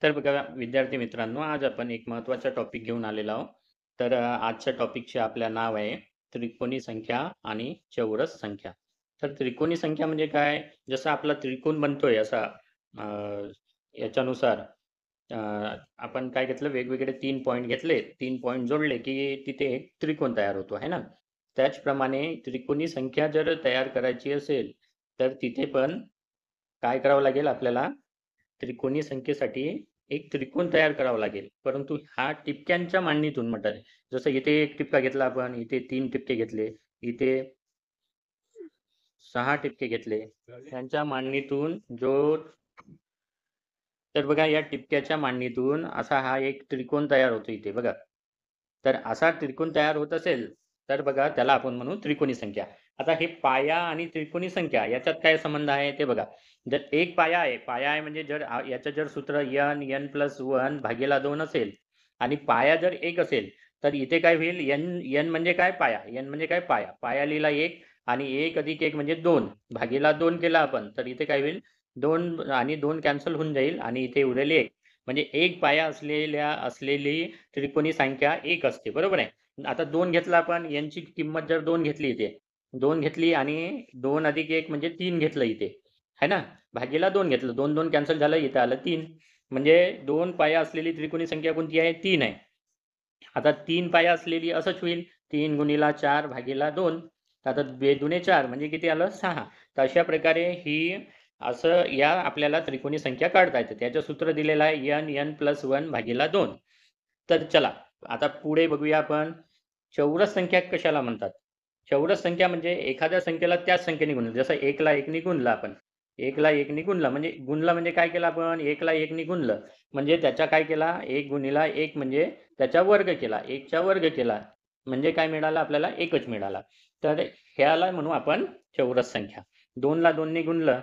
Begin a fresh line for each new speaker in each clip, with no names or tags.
तर बघा विद्यार्थी मित्रांनो, आज आपण एक महत्त्वाचा टॉपिक घेऊन आलेलो आहोत. आजच्या टॉपिकचे आपल्या नाव आहे त्रिकोणी संख्या आणि चौरस संख्या. तर त्रिकोणी संख्या म्हणजे काय? जसा आपला त्रिकोण बनतोय असा अ, याच्यानुसार अ, आपण काय घेतलं वेगवेगळे 3 पॉइंट घेतले. 3 पॉइंट जोडले की तिथे एक त्रिकोण तयार होतो, आहे ना? त्याचप्रमाणे त्रिकोणी संख्या जर तयार करायची असेल, तर तिथे पण काय करावं लागेल आपल्याला? त्रिकोणी संख्येसाठी एक त्रिकोण तयार करावा लागेल. परंतु हा टिपक्यांच्या मांडणीतून म्हटलं आहे. जसं इथे 1 टिपका घेतला आपण, इथे 3 टिपके घेतले, इथे 6 टिपके घेतले. त्यांच्या मांडणीतून जो तर बघा या टिपक्याच्या मांडणीतून असा हा एक त्रिकोण तयार होतो इथे बघा. तर असा त्रिकोण तयार होत असेल, तर बघा त्याला आपण म्हणू त्रिकोणी संख्या. आता हे पाया आणि त्रिकोणी संख्या याच्यात काय संबंध आहे ते बघा. जर एक पाया आहे म्हणजे याचं जर सूत्र n+1 भागीला 2 असेल आणि पाया जर 1 असेल, तर इथे काय होईल n म्हणजे काय पाया, n म्हणजे काय पाया. पाया लिहिला 1 आणि 1 अधिक 1 म्हणजे 2 भागीला 2 केला आपण, तर इथे काय होईल 2 आणि 2 कॅन्सल होऊन जाईल आणि इथे उरेल 1. म्हणजे एक पाया असलेली त्रिकोणी संख्या 1 असते, बरोबर आहे. आता 2 घेतला आपण, यांची किंमत जर 2 घेतली इथे, 2 घेतली आणि 2 अधिक 1 म्हणजे 3 घेतलं इथे, है ना. भागीला 2 घेतलं, 2 2 कॅन्सल झालं, इथे आलं 3. म्हणजे 2 पाया असलेली त्रिकोणी संख्या कोणती आहे? 3 आहे. आता 3 पाया असलेली असंच होईल, 3 गुणिला 4 भागीला 2. आता 2 दुणे 4 म्हणजे किती आलं? 6. तर अशा प्रकारे ही असं या आपल्याला त्रिकोणी संख्या काढता येते. त्याचं सूत्र दिलेलं आहे n+1 भागीला 2. तर चला आता पुढे बघूया आपण चौरस संख्या कशाला म्हणतात. चौरस संख्या म्हणजे एखाद्या संख्येला त्याच संख्येने गुणलं. जसं 1 ला 1 ने गुणलं आपण. 1 ला 1 ने गुणलं म्हणजे काय केलं आपण? 1 ला 1 ने गुणलं म्हणजे त्याचा काय केला? 1 गुणिला 1 म्हणजे त्याचा वर्ग केला. 1 चा वर्ग केला. म्हणजे काय मिळालं आपल्याला? 1च मिळाला. तर ह्याला म्हणू आपण चौरस संख्या. 2 ला 2 ने गुणलं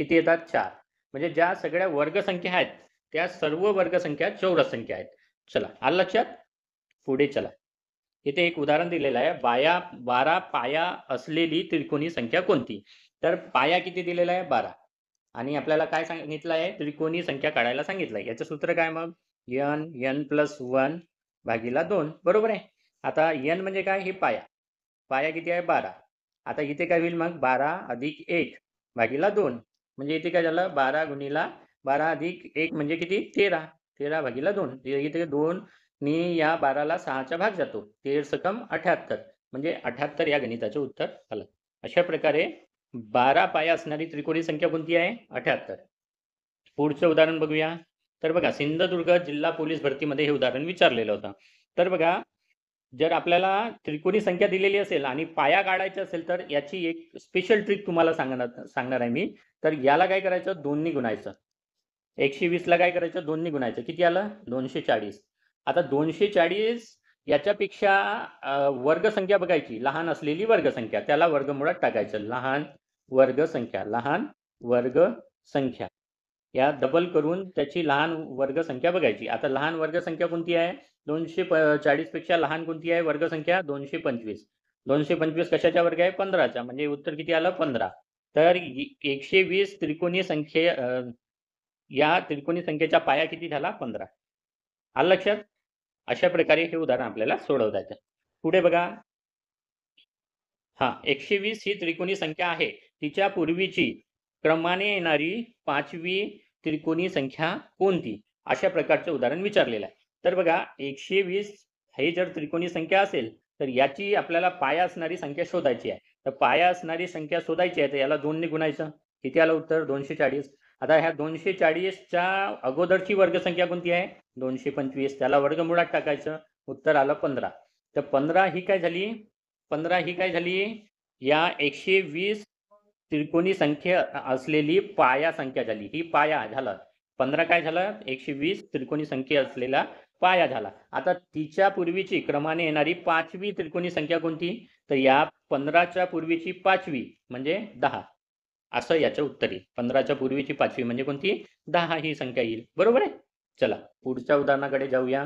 किती येतात? 4. म्हणजे ज्या सगळ्या वर्गसंख्या आहेत, त्या सर्व वर्गसंख्या चौरस संख्या आहेत. चला, आलं लक्षात? पुढे चला. इथे एक उदाहरण दिलेलं आहे. 12 पाया असलेली त्रिकोणी संख्या कोणती? तर पाया किती दिलेला आहे? 12. आणि आपल्याला काय सांगितलं आहे? त्रिकोणी संख्या काढायला सांगितलं आहे. याचं सूत्र काय मग? n+1 भागीला 2. बरोबर आहे. आता n म्हणजे काय? हे पाया. पाया किती आहे? 12. आता इथे काय होईल मग? 12 अधिक 1 भागीला 2. म्हणजे इथे काय झालं? 12 गुणिला 12 अधिक 1 म्हणजे किती? 13. 13 भागीला 2. इथे 2 नी या 12ला 6चा भाग जातो. 13 सकम 78. म्हणजे 78 या गणिताचे उत्तर आलं. अशा प्रकारे 12 पाया असणारी त्रिकोणी संख्या कोणती आहे? 78. पुढचं उदाहरण बघूया. तर बघा सिंधुदुर्ग जिल्हा पोलीस भरतीमध्ये हे उदाहरण विचारलेलं होतं. तर बघा जर आपल्याला त्रिकोणी संख्या दिलेली असेल आणि पाया काढायचा असेल, तर याची एक स्पेशल ट्रिक तुम्हाला सांगणार आहे मी. तर याला काय करायचं? 2 नी गुणायचं. 120 ला काय करायचं? 2 नी गुणायचं. किती आलं? 240. आता 240 याच्यापेक्षा वर्गसंख्या बघायची, लहान असलेली वर्गसंख्या. त्याला वर्गमुळात टाकायचं. लहान वर्गसंख्या. या डबल करून त्याची लहान वर्गसंख्या बघायची. आता लहान वर्गसंख्या कोणती आहे? 240 पेक्षा लहान कोणती आहे वर्गसंख्या? 225. 225 कशाचा वर्ग आहे? 15चा. म्हणजे उत्तर किती आलं? 15. तर 120 या त्रिकोणी संख्येचा पाया किती झाला? 15. आलं लक्षात? अशा प्रकारे हे उदाहरण आपल्याला सोडवता येतं. पुढे बघा. हां, 120 ही त्रिकोणी संख्या आहे. तिच्या पूर्वीची क्रमाने येणारी 5वी त्रिकोणी संख्या कोणती? अशा प्रकारचं उदाहरण विचारलेलं आहे. तर बघा 120 ही जर त्रिकोणी संख्या असेल, तर याची आपल्याला पाया असणारी संख्या शोधायची आहे. तर पाया असणारी संख्या शोधायची आहे, तर याला 2 ने गुणायचं. किती आलं उत्तर? 240. आता ह्या 240च्या अगोदरची वर्गसंख्या कोणती आहे? 225. त्याला वर्गमुळात टाकायचं. उत्तर आलं 15. तर 15 ही काय झाली? 15 ही काय झाली? या 120 त्रिकोणी संख्या असलेली पाया संख्या झाली. ही पाया झालं. 15 काय झालं? 120 त्रिकोणी संख्या असलेला पाया झाला. आता तिच्या पूर्वीची क्रमाने येणारी 5वी त्रिकोणी संख्या कोणती? तर या 15च्या पूर्वीची 5वी म्हणजे 10. असं याचं उत्तर येईल. 15च्या पूर्वीची 5वी म्हणजे कोणती? 10 ही संख्या येईल. बरोबर आहे? चला पुढच्या उदाहरणाकडे जाऊया.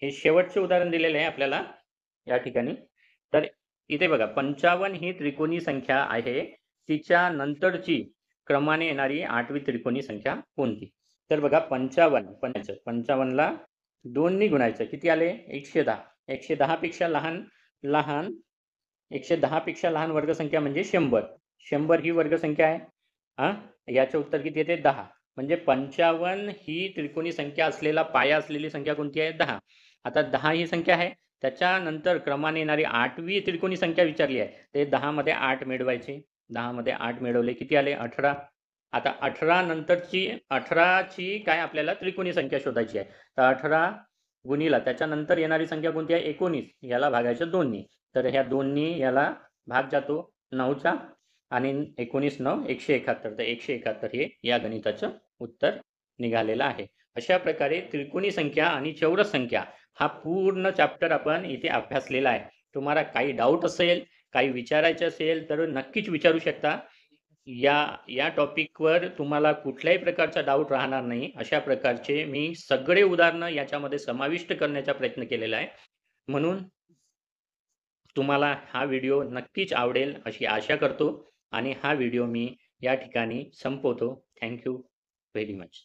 हे शेवटचे उदाहरण दिलेलं आहे आपल्याला या ठिकाणी. तर इथे बघा 55 ही त्रिकोणी संख्या आहे. तिच्या नंतरची क्रमाने येणारी 8वी त्रिकोणी संख्या कोणती? तर बघा 55 55ला 2 नी गुणायचं, किती आले? 110. 110 पेक्षा लहान 110 पेक्षा लहान वर्गसंख्या म्हणजे 100. 100 ही वर्गसंख्या आहे. हां, याचं उत्तर किती येते? 10. म्हणजे 55 ही त्रिकोणी संख्या असलेला पाया असलेली संख्या कोणती आहे? 10. आता 10 ही संख्या आहे. त्याच्यानंतर क्रमाने येणारी 8वी त्रिकोणी संख्या विचारली आहे. ते 10 मध्ये 8 मिळवायचे. 10 मध्ये 8 मिळवले, किती आले? 18. आता 18 नंतरची 18ची काय आपल्याला त्रिकोणी संख्या शोधायची आहे. तर 18 गुणिला त्याच्यानंतर येणारी संख्या कोणती आहे? 19. याला भागायचं 2 नी. तर ह्या 2 नी याला भाग जातो 9चा आणि 19 9 171. तर 171 हे या गणिताचं उत्तर निघालेलं आहे. अशा प्रकारे त्रिकोणी संख्या आणि चौरस संख्या हा पूर्ण चॅप्टर आपण इथे अभ्यासलेला आहे. तुम्हाला काही डाऊट असेल, काही विचारायचे असेल तर नक्कीच विचारू शकता. या टॉपिकवर तुम्हाला कुठल्याही प्रकारचा डाऊट राहणार नाही. अशा प्रकारचे मी सगळे उदाहरणं याच्यामध्ये समाविष्ट करण्याचा प्रयत्न केलेला आहे. म्हणून तुम्हाला हा व्हिडिओ नक्कीच आवडेल अशी आशा करतो आणि हा व्हिडिओ मी या ठिकाणी संपवतो. Thank you very much.